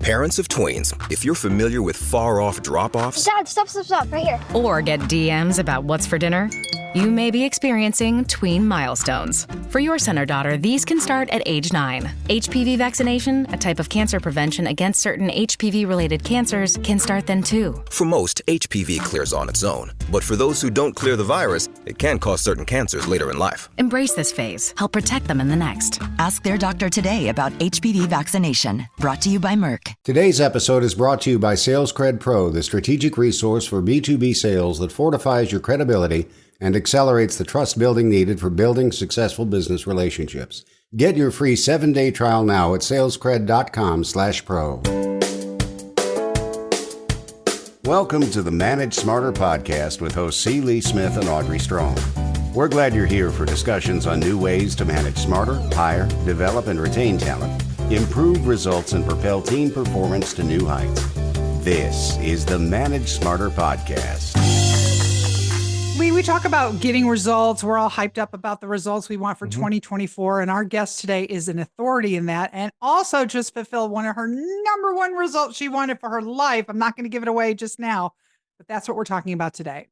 Parents of tweens, if you're familiar with far-off drop-offs... Dad, stop, right here. Or get DMs about what's for dinner, you may be experiencing tween milestones. For your son or daughter, these can start at age 9. HPV vaccination, a type of cancer prevention against certain HPV-related cancers, can start then too. For most, HPV clears on its own. But for those who don't clear the virus, it can cause certain cancers later in life. Embrace this phase. Help protect them in the next. Ask their doctor today about HPV vaccination. Brought to you by Merck. Today's episode is brought to you by SalesCred Pro, the strategic resource for B2B sales that fortifies your credibility and accelerates the trust building needed for building successful business relationships. Get your free 7-day trial now at salescred.com/pro. Welcome to the Manage Smarter podcast with hosts C. Lee Smith and Audrey Strong. We're glad you're here for discussions on new ways to manage smarter, hire, develop, and retain talent, improve results, and propel team performance to new heights. This is the Manage Smarter podcast. We talk about getting results. We're all hyped up about the results we want for 2024. And our guest today is an authority in that, and also just fulfilled one of her number one results she wanted for her life. I'm not going to give it away just now, but that's what we're talking about today.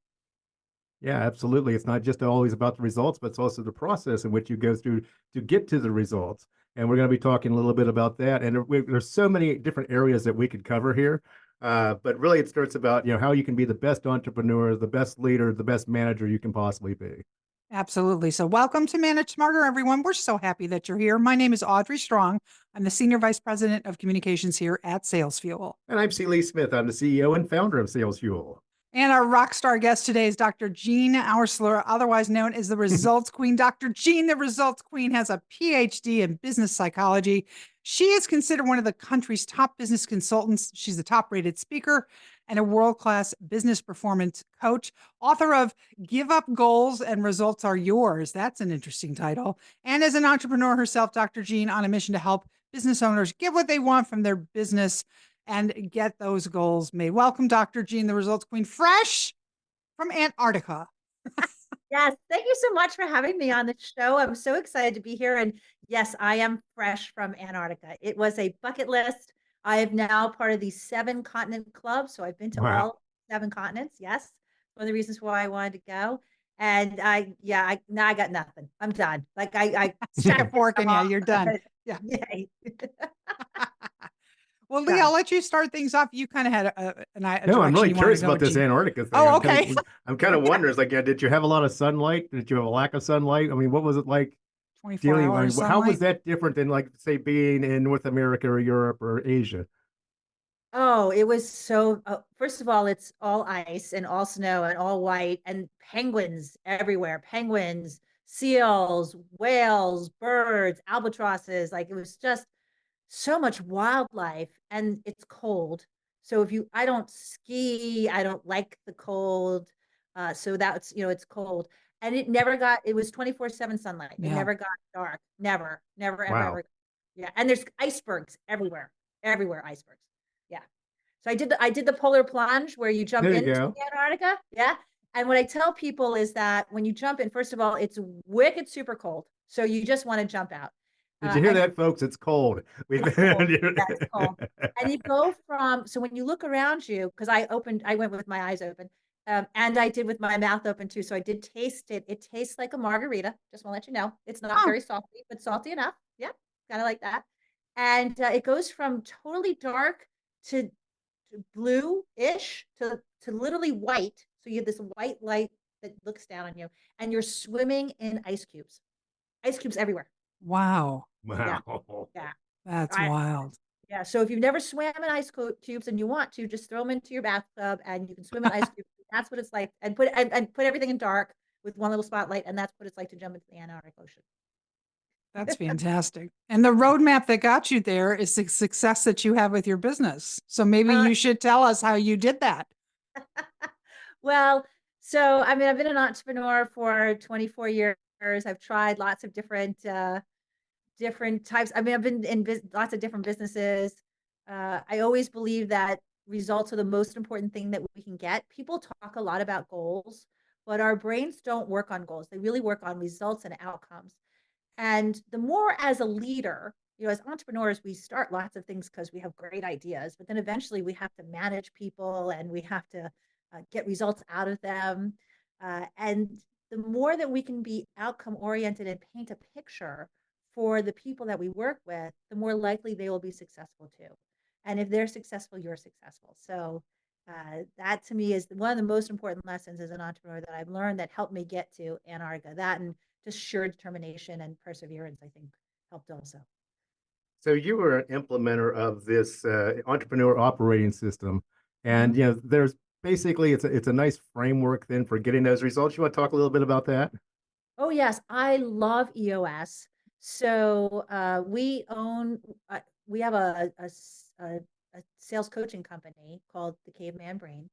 Yeah, absolutely. It's not just always about the results, but it's also the process in which you go through to get to the results. And we're going to be talking a little bit about that. And there's so many different areas that we could cover here. But really, it starts about, how you can be the best entrepreneur, the best leader, the best manager you can possibly be. Absolutely. So welcome to Manage Smarter, everyone. We're so happy that you're here. My name is Audrey Strong. I'm the Senior Vice President of Communications here at Sales Fuel. And I'm C. Lee Smith. I'm the CEO and founder of Sales Fuel. And our rock star guest today is Dr. Jean Oursler, otherwise known as the Results Queen. Dr. Jean, the Results Queen, has a Ph.D. in business psychology. She is considered one of the country's top business consultants. She's a top-rated speaker and a world-class business performance coach, author of Give Up Goals and Results Are Yours. That's an interesting title. And as an entrepreneur herself, Dr. Jean on a mission to help business owners get what they want from their business and get those goals made. Welcome, Dr. Jean, the Results Queen, fresh from Antarctica. Yes, thank you so much for having me on the show. I'm so excited to be here. And yes, I am fresh from Antarctica. It was a bucket list. I am now part of the 7 continent club. So I've been to all 7 continents. Yes. One of the reasons why I wanted to go. And I got nothing. I'm done. Like I stick a fork in you. You're done. Yeah. Yay. Well, Lee, I'll let you start things off. You kind of had an idea. No, I'm really curious about this Antarctica thing. Oh, okay. I'm kind of wondering, did you have a lot of sunlight? Did you have a lack of sunlight? I mean, what was it like 24 hours sunlight? How was that different than, say, being in North America or Europe or Asia? Oh, it was so, first of all, it's all ice and all snow and all white and penguins everywhere. Penguins, seals, whales, birds, albatrosses. Like, it was just so much wildlife, and it's cold. So I don't ski, I don't like the cold. So that's, it's cold. And it was 24/7 sunlight. It never got dark. Never, ever. Yeah. And there's icebergs everywhere icebergs. Yeah. So I did the polar plunge where you jump into Antarctica. Yeah. And what I tell people is that when you jump in, first of all, it's wicked super cold. So you just want to jump out. Did you hear that, folks? It's cold. It's cold. Yeah, it's cold. And you go so when you look around you, because I went with my eyes open, and I did with my mouth open too. So I did taste it. It tastes like a margarita. Just want to let you know. It's not very salty, but salty enough. Yeah, kind of like that. And it goes from totally dark to blue-ish to literally white. So you have this white light that looks down on you, and you're swimming in ice cubes everywhere. Wow. Yeah. That's wild. Yeah. So if you've never swam in ice cubes and you want to, just throw them into your bathtub and you can swim in ice cubes. That's what it's like. And put everything in dark with one little spotlight. And that's what it's like to jump into the Antarctic Ocean. That's fantastic. And the roadmap that got you there is the success that you have with your business. So maybe you should tell us how you did that. Well, so, I've been an entrepreneur for 24 years. I've tried lots of different types. I've been in lots of different businesses. I always believe that results are the most important thing that we can get. People talk a lot about goals, but our brains don't work on goals. They really work on results and outcomes. And the more as a leader, as entrepreneurs, we start lots of things because we have great ideas, but then eventually we have to manage people and we have to get results out of them. And the more that we can be outcome oriented and paint a picture for the people that we work with, the more likely they will be successful too. And if they're successful, you're successful. So that to me is one of the most important lessons as an entrepreneur that I've learned that helped me get to Antarctica. That and just sheer determination and perseverance, I think, helped also. So you were an implementer of this entrepreneur operating system, and there's basically it's a nice framework then for getting those results. You want to talk a little bit about that? Oh yes, I love EOS. So we have a sales coaching company called the Caveman Brain,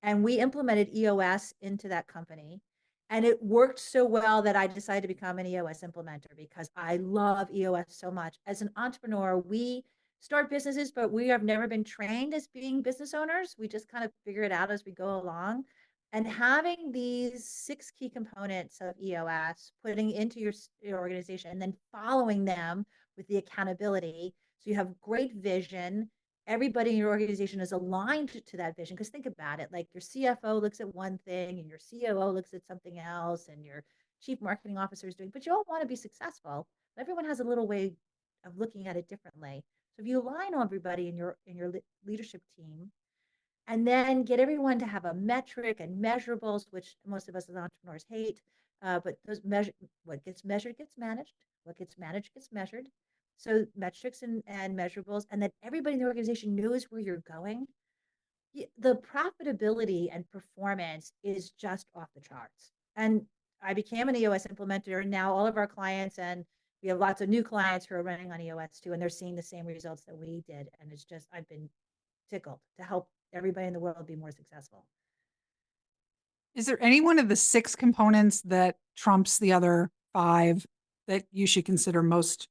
and we implemented EOS into that company. And it worked so well that I decided to become an EOS implementer because I love EOS so much. As an entrepreneur, we start businesses, but we have never been trained as being business owners. We just kind of figure it out as we go along. And having these 6 key components of EOS, putting into your organization, and then following them with the accountability. So you have great vision. Everybody in your organization is aligned to that vision. Because think about it, like your CFO looks at one thing and your COO looks at something else and your chief marketing officer is doing, but you all want to be successful. Everyone has a little way of looking at it differently. So if you align everybody in your leadership team, and then get everyone to have a metric and measurables, which most of us as entrepreneurs hate. But what gets measured gets managed. What gets managed gets measured. So metrics and measurables, and that everybody in the organization knows where you're going. The profitability and performance is just off the charts. And I became an EOS implementer, and now all of our clients, and we have lots of new clients who are running on EOS too, and they're seeing the same results that we did. And it's just, I've been tickled to help everybody in the world be more successful. Is there any one of the 6 components that trumps the other 5 that you should consider most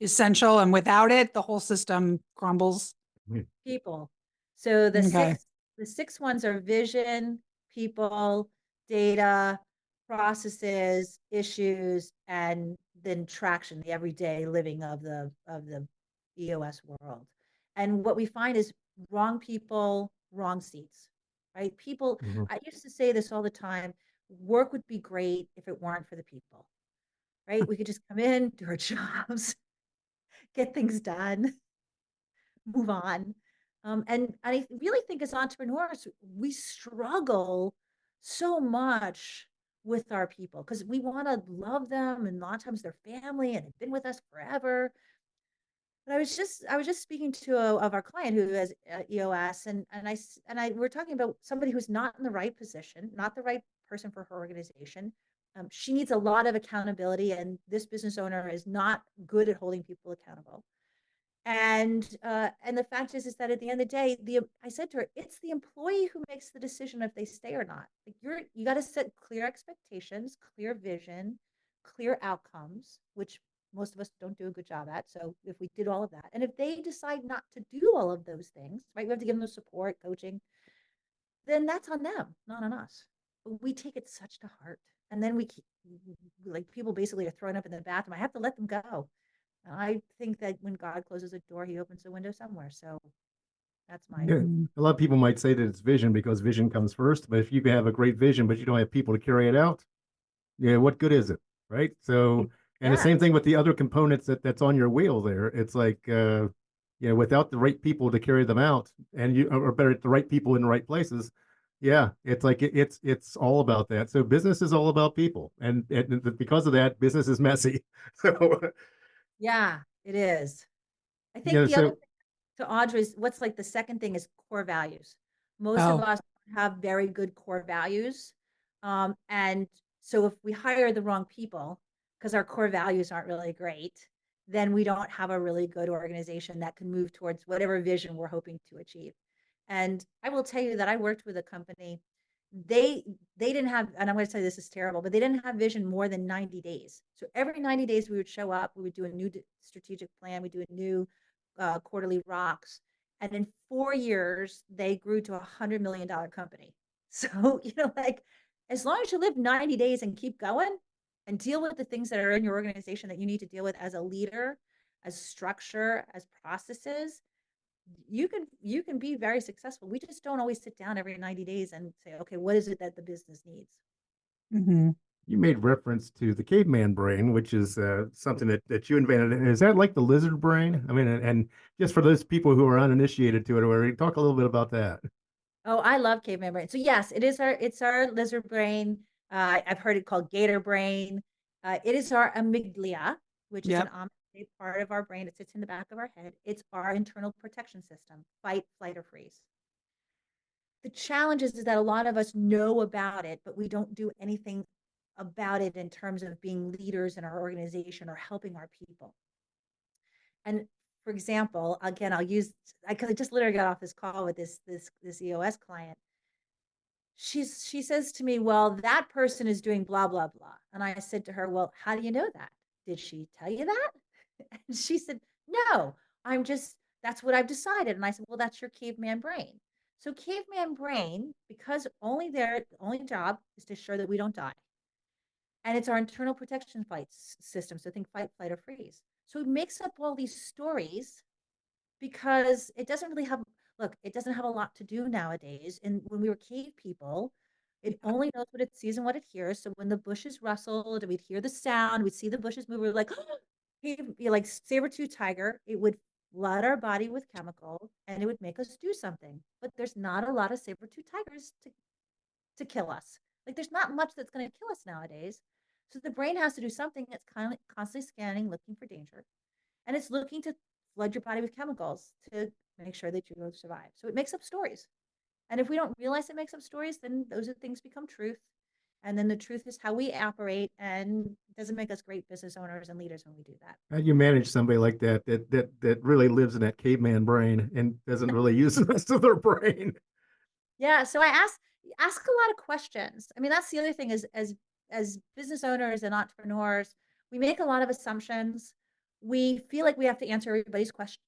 essential? And without it, the whole system crumbles. People. So the Okay. 6 ones are vision, people, data, processes, issues, and then traction, the everyday living of the EOS world. And what we find is wrong people, wrong seats, right? People, I used to say this all the time, work would be great if it weren't for the people, right? We could just come in, do our jobs, get things done, move on. And I really think as entrepreneurs, we struggle so much with our people because we want to love them, and a lot of times they're family and they've been with us forever. But I was just speaking to of our client who has EOS, and we're talking about somebody who's not in the right position, not the right person for her organization. She needs a lot of accountability, and this business owner is not good at holding people accountable. And the fact is that at the end of the day, I said to her, it's the employee who makes the decision if they stay or not. Like you got to set clear expectations, clear vision, clear outcomes, which most of us don't do a good job at. So if we did all of that, and if they decide not to do all of those things, right, we have to give them the support, coaching, then that's on them, not on us. But we take it such to heart, and then we keep, like, people basically are throwing up in the bathroom. I have to let them go. I think that when God closes a door, he opens a window somewhere. So that's my. Yeah. A lot of people might say that it's vision because vision comes first, but if you have a great vision, but you don't have people to carry it out, what good is it? Right. So, and the same thing with the other components that's on your wheel there. It's like, without the right people to carry them out, and or better, the right people in the right places. Yeah, it's like it's all about that. So business is all about people, and because of that, business is messy. So Yeah, it is. I think the other thing to Audrey's, what's like the second thing is core values. Most of us have very good core values. And so if we hire the wrong people, because our core values aren't really great, then we don't have a really good organization that can move towards whatever vision we're hoping to achieve. And I will tell you that I worked with a company, they didn't have, and I'm going to tell you this is terrible, but they didn't have vision more than 90 days. So every 90 days we would show up, we would do a new strategic plan, we do a new quarterly rocks, and in 4 years they grew to $100 million company. So like, as long as you live 90 days and keep going and deal with the things that are in your organization that you need to deal with as a leader, as structure, as processes, you can be very successful. We just don't always sit down every 90 days and say, okay, what is it that the business needs? Mm-hmm. You made reference to the caveman brain, which is something that you invented. And is that like the lizard brain? I mean, and just for those people who are uninitiated to it, or talk a little bit about that. Oh, I love caveman brain. So yes, it's our lizard brain. I've heard it called gator brain. It is our amygdala, which is an Yep. ominous part of our brain. It sits in the back of our head. It's our internal protection system, fight, flight, or freeze. The challenge is that a lot of us know about it, but we don't do anything about it in terms of being leaders in our organization or helping our people. And for example, again, I just literally got off this call with this EOS client. She says to me, well, that person is doing blah, blah, blah. And I said to her, well, how do you know that? Did she tell you that? And she said, no, that's what I've decided. And I said, well, that's your caveman brain. So caveman brain, because their only job is to ensure that we don't die. And it's our internal protection system. So think fight, flight, or freeze. So it makes up all these stories because it doesn't have a lot to do nowadays. And when we were cave people, it only knows what it sees and what it hears. So when the bushes rustled, we'd hear the sound, we'd see the bushes move, we were like, like saber-tooth tiger, it would flood our body with chemicals and it would make us do something. But there's not a lot of saber-tooth tigers to kill us. Like there's not much that's going to kill us nowadays. So the brain has to do something. It's kind of constantly scanning, looking for danger. And it's looking to flood your body with chemicals to make sure that you will survive. So it makes up stories. And if we don't realize it makes up stories, then those things become truth. And then the truth is how we operate, and it doesn't make us great business owners and leaders when we do that. How do you manage somebody like that really lives in that caveman brain and doesn't really use the rest of their brain? Yeah, so I ask a lot of questions. I mean, that's the other thing is as business owners and entrepreneurs, we make a lot of assumptions. We feel like we have to answer everybody's question,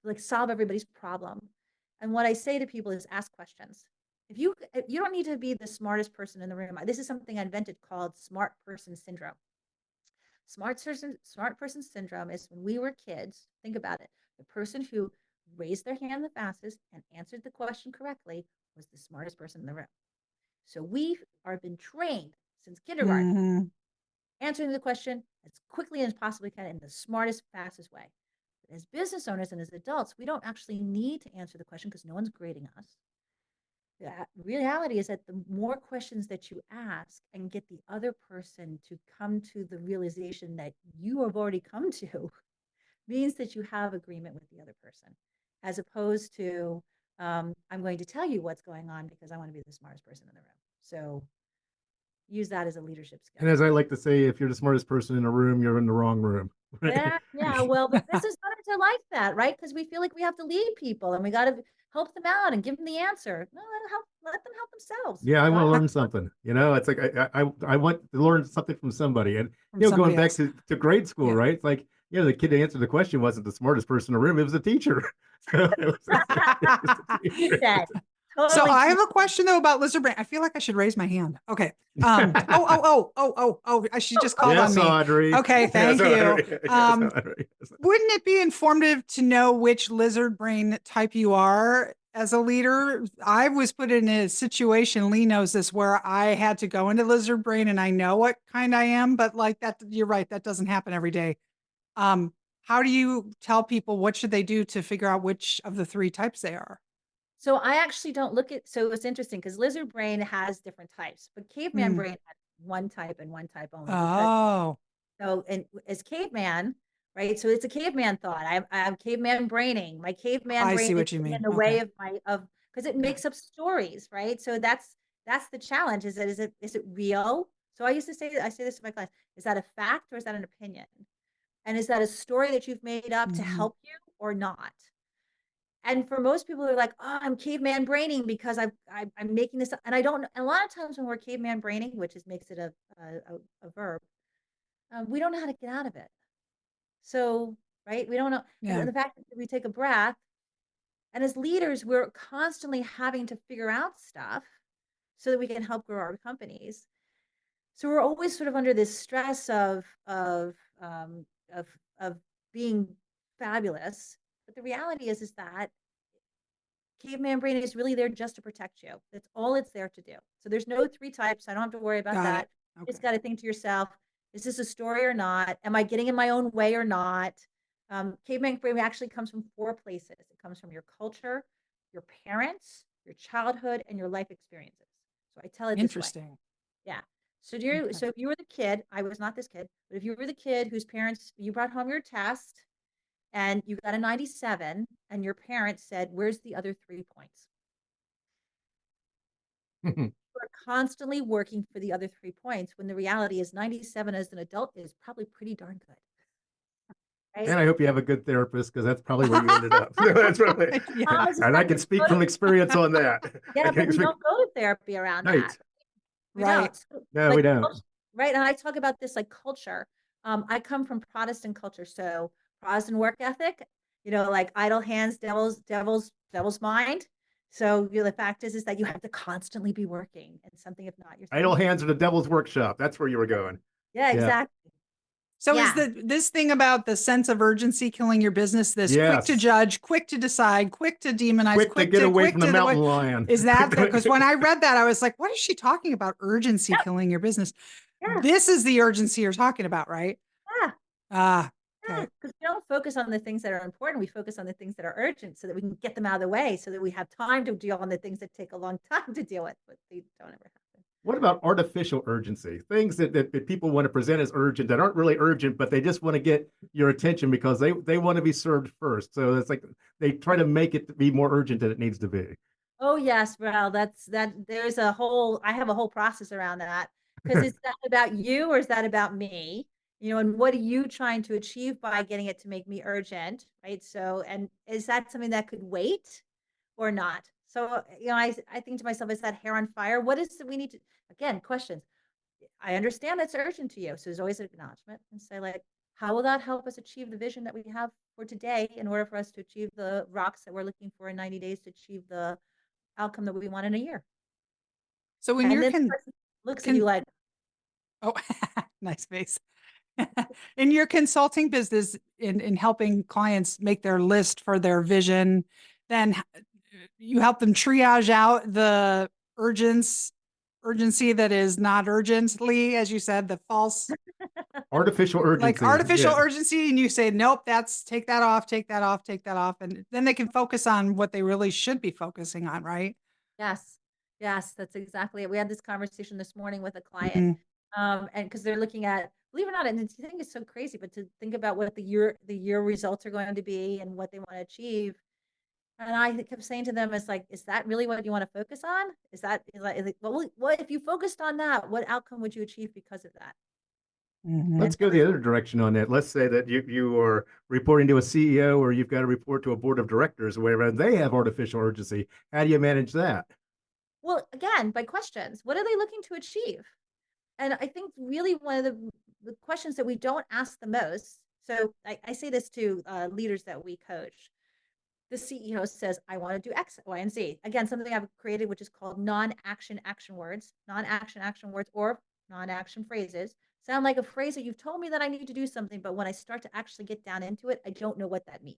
like solve everybody's problem. And what I say to people is ask questions. If you don't need to be the smartest person in the room. This is something I invented called smart person syndrome. Smart person syndrome is when we were kids. Think about it. The person who raised their hand the fastest and answered the question correctly was the smartest person in the room. So we are been trained since kindergarten, Mm-hmm. answering the question as quickly as possibly can in the smartest, fastest way. But as business owners and as adults, we don't actually need to answer the question because no one's grading us. The reality is that the more questions that you ask and get the other person to come to the realization that you have already come to means that you have agreement with the other person, as opposed to I'm going to tell you what's going on because I want to be the smartest person in the room. So use that as a leadership skill. And as I like to say, if you're the smartest person in a room, you're in the wrong room. Right? Yeah. Well, but business owners are like that, right? Because we feel like we have to lead people and we got to help them out and give them the answer. No, let them help themselves. Yeah, I want to learn something. It's like I want to learn something from somebody. And going back to grade school, right? It's like, the kid to answer the question wasn't the smartest person in the room, it was the teacher. So So I have a question though about lizard brain. I feel like I should raise my hand. Okay. She just called on me. Audrey. Okay, thank you. Audrey. Wouldn't it be informative to know which lizard brain type you are as a leader? I was put in a situation, Lee knows this, where I had to go into lizard brain and I know what kind I am, but like that, you're right, that doesn't happen every day. How do you tell people what should they do to figure out which of the three types they are? So I actually don't so it's interesting because lizard brain has different types, but caveman brain has one type and one type only. And as caveman, right? So it's a caveman thought. I have caveman braining. My caveman brain is in the way of because it makes up stories, right? So that's the challenge. Is it real? So I say this to my clients: is that a fact or is that an opinion? And is that a story that you've made up to help you or not? And for most people, they're like, "Oh, I'm caveman braining because I'm making this up." And I don't. A lot of times when we're caveman braining, which makes it a verb, we don't know how to get out of it. So, right, we don't know. And the fact that we take a breath, and as leaders, we're constantly having to figure out stuff so that we can help grow our companies. So we're always sort of under this stress of being fabulous. But the reality is that Caveman Brain is really there just to protect you. That's all it's there to do. So there's no three types. I don't have to worry about Got that. it. You Okay. just got to think to yourself, is this a story or not? Am I getting in my own way or not? Caveman Brain actually comes from 4 places. It comes from your culture, your parents, your childhood, and your life experiences. So I tell it this way. Interesting. Yeah. So Okay. so if you were the kid, I was not this kid, but if you were the kid whose parents, you brought home your test and you got a 97 and your parents said, where's the other 3 points? We're constantly working for the other 3 points when the reality is 97 as an adult is probably pretty darn good. Right? And I hope you have a good therapist, because that's probably where you ended up. That's right. Yeah. And I can speak from experience on that. Yeah, but we don't go to therapy around that. Right. We Right. don't. So, No, we don't. Right. And I talk about this like culture. I come from Protestant culture. So Protestant work ethic, like idle hands, devil's mind. So the fact is that you have to constantly be working and something, if not, you're Idle hands are the devil's workshop. That's where you were going. Yeah, Yeah. exactly. So Yeah. is this thing about the sense of urgency killing your business, this quick to Yes. judge, quick to decide, quick to demonize, Quick to get away from the mountain lion. Is that because when I read that, I was like, what is she talking about? Urgency killing your business. Yeah. This is the urgency you're talking about, right? Yeah. Ah, Yeah, okay. because we don't focus on the things that are important. We focus on the things that are urgent so that we can get them out of the way so that we have time to deal on the things that take a long time to deal with, but they don't ever happen. What about artificial urgency? Things that people want to present as urgent that aren't really urgent, but they just want to get your attention because they want to be served first. So it's like they try to make it be more urgent than it needs to be. Oh yes, well, I have a whole process around that because is that about you or is that about me? And what are you trying to achieve by getting it to make me urgent, right? So, and is that something that could wait or not? So, I think to myself, is that hair on fire? What is it we need to, again, questions. I understand it's urgent to you. So there's always an acknowledgement and say like, how will that help us achieve the vision that we have for today in order for us to achieve the rocks that we're looking for in 90 days to achieve the outcome that we want in a year? So when And you're then the person looks at you like, oh, nice face. In your consulting business, in helping clients make their list for their vision, then you help them triage out the urgency that is not urgently, as you said, the false Artificial urgency. like artificial Yeah. urgency, and you say, nope, take that off, take that off, take that off. And then they can focus on what they really should be focusing on, right? yes, yes, that's exactly it. We had this conversation this morning with a client. Mhm. And because they're looking at, believe it or not, and I think it's so crazy, but to think about what the year results are going to be and what they want to achieve. And I kept saying to them, it's like, is that really what you want to focus on? Is well, what if you focused on that, what outcome would you achieve because of that? Mhm. Let's go the other direction on that. Let's say that you are reporting to a CEO, or you've got to report to a board of directors or whatever, and they have artificial urgency. How do you manage that? Well, again, by questions, what are they looking to achieve? And I think really one of the questions that we don't ask the most. So I say this to leaders that we coach. The CEO says, I want to do X, Y, and Z. Again, something I've created, which is called non-action action words. Non-action action words or non-action phrases sound like a phrase that you've told me that I need to do something, but when I start to actually get down into it, I don't know what that means.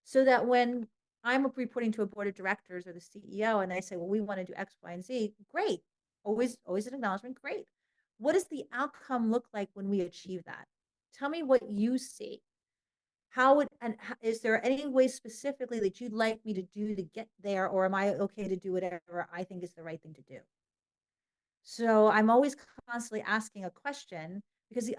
So that when I'm reporting to a board of directors or the CEO and they say, well, we want to do X, Y, and Z, great. Always an acknowledgement, great. What does the outcome look like when we achieve that? Tell me what you see. Is there any way specifically that you'd like me to do to get there, or am I okay to do whatever I think is the right thing to do? So I'm always constantly asking a question because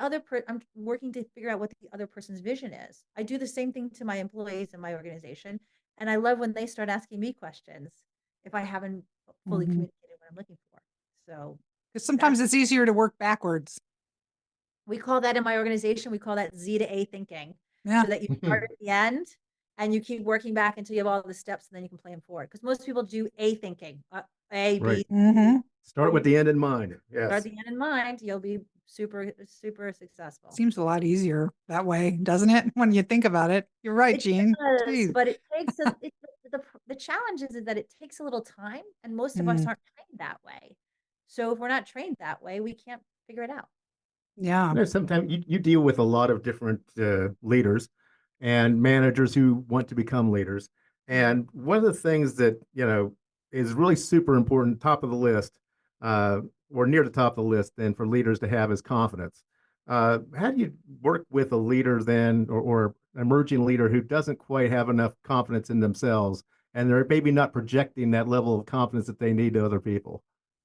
I'm working to figure out what the other person's vision is. I do the same thing to my employees in my organization, and I love when they start asking me questions if I haven't fully Mhm. communicated what I'm looking for. So Because sometimes it's easier to work backwards. we call that in my organization, we call that Z to A thinking. Yeah. So that you start at the end and you keep working back until you have all the steps and then you can plan forward. Because most people do A thinking, A, B, Right. Mm-hmm. Start with the end in mind. start Yes. the end in mind, you'll be super, super successful. Seems a lot easier that way, doesn't it? When you think about it. You're right, It Jean. does, Jeez. but it takes the challenge is that it takes a little time and most of us aren't trained that way. So if we're not trained that way, we can't figure it out. Yeah. Sometimes you deal with a lot of different leaders, and managers who want to become leaders. And one of the things that, is really super important, top of the list, or near the top of the list then for leaders to have is confidence. How do you work with a leader then, or emerging leader who doesn't quite have enough confidence in themselves, and they're maybe not projecting that level of confidence that they need to other people?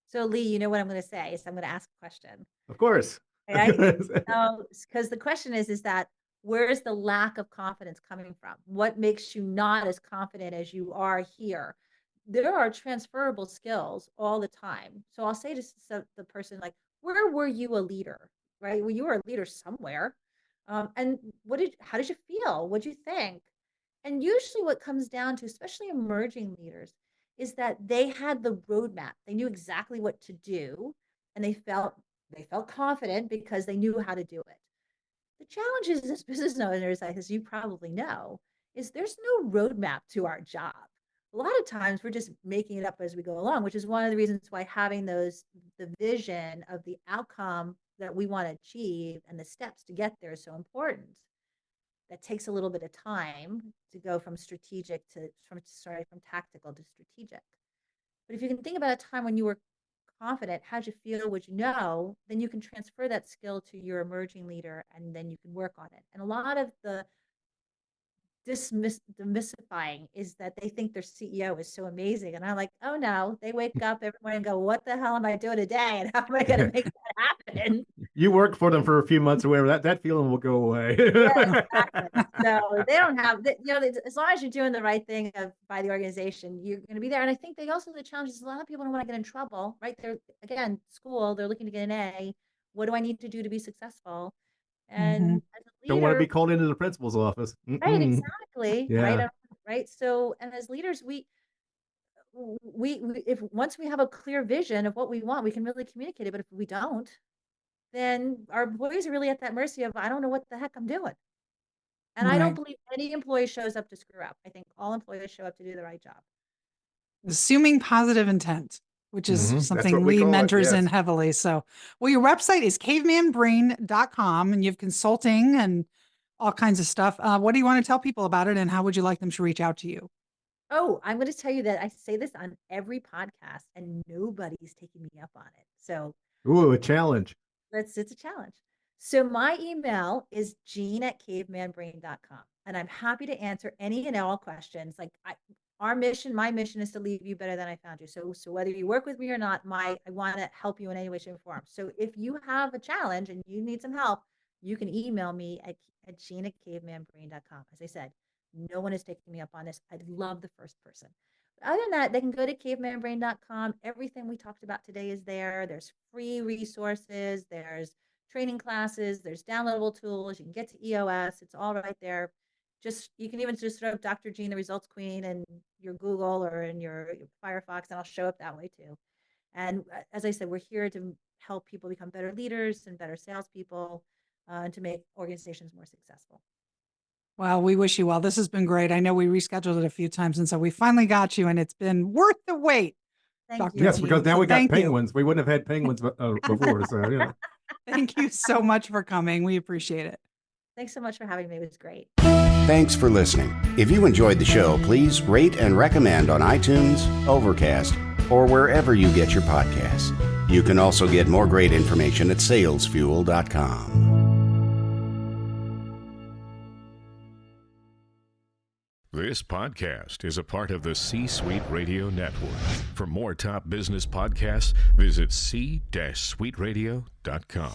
So Lee, you know what I'm going to say? So I'm going to ask a question. Of course. Right? Because the question is that where is the lack of confidence coming from? What makes you not as confident as you are here? There are transferable skills all the time. So I'll say to the person, like, where were you a leader, right? Well, you were a leader somewhere. And how did you feel? What did you think? And usually what comes down to, especially emerging leaders, is that they had the roadmap. They knew exactly what to do, and they felt confident because they knew how to do it. The challenge is, as business owners, as you probably know, is there's no roadmap to our job. A lot of times we're just making it up as we go along, which is one of the reasons why having the vision of the outcome that we want to achieve and the steps to get there is so important. That takes a little bit of time to go from from tactical to strategic. But if you can think about a time when you were confident, how'd you feel, what you know, then you can transfer that skill to your emerging leader, and then you can work on it. And a lot of the demystifying is that they think their CEO is so amazing. And I'm like, oh no, they wake up every morning and go, what the hell am I doing today? And how am I going to make that happen? You work for them for a few months or whatever, that feeling will go away. Yeah, exactly. So they don't have, as long as you're doing the right thing by the organization, you're going to be there. And I think the challenge is a lot of people don't want to get in trouble, right? They're, again, school, they're looking to get an A. What do I need to do to be succciessful? And as a leader, don't want to be called into the principal's office. Right, exactly. Yeah. Right. So, and as leaders, we if once we have a clear vision of what we want, we can really communicate it. But if we don't, then our employees are really at that mercy of, I don't know what the heck I'm doing. And I don't believe any employee shows up to screw up. I think all employees show up to do the right job. Assuming positive intent, which is something Lee mentors in heavily. So, well, your website is cavemanbrain.com, and you have consulting and all kinds of stuff. What do you want to tell people about it, and how would you like them to reach out to you? Oh, I'm going to tell you that I say this on every podcast, and nobody's taking me up on it. So, ooh, a challenge. It's a challenge. So my email is jean@cavemanbrain.com, and I'm happy to answer any and all questions. Like my mission is to leave you better than I found you. So whether you work with me or not, I want to help you in any way, shape, or form. So if you have a challenge and you need some help, you can email me at jean@cavemanbrain.com. As I said, no one is taking me up on this. I'd love the first person. But other than that, they can go to cavemanbrain.com. Everything we talked about today is there. There's free resources. There's training classes. There's downloadable tools. You can get to EOS. It's all right there. You can even just throw up Dr. Jean, the Results Queen, in your Google or in your Firefox, and I'll show up that way too. And as I said, we're here to help people become better leaders and better salespeople, and to make organizations more successful. Well, we wish you well. This has been great. I know we rescheduled it a few times, and so we finally got you, and it's been worth the wait. Thank you. Yes, because now we got penguins. We wouldn't have had penguins before. So, yeah. Thank you so much for coming. We appreciate it. Thanks so much for having me. It was great. Thanks for listening. If you enjoyed the show, please rate and recommend on iTunes, Overcast, or wherever you get your podcasts. You can also get more great information at salesfuel.com. This podcast is a part of the C-Suite Radio Network. For more top business podcasts, visit c-suiteradio.com.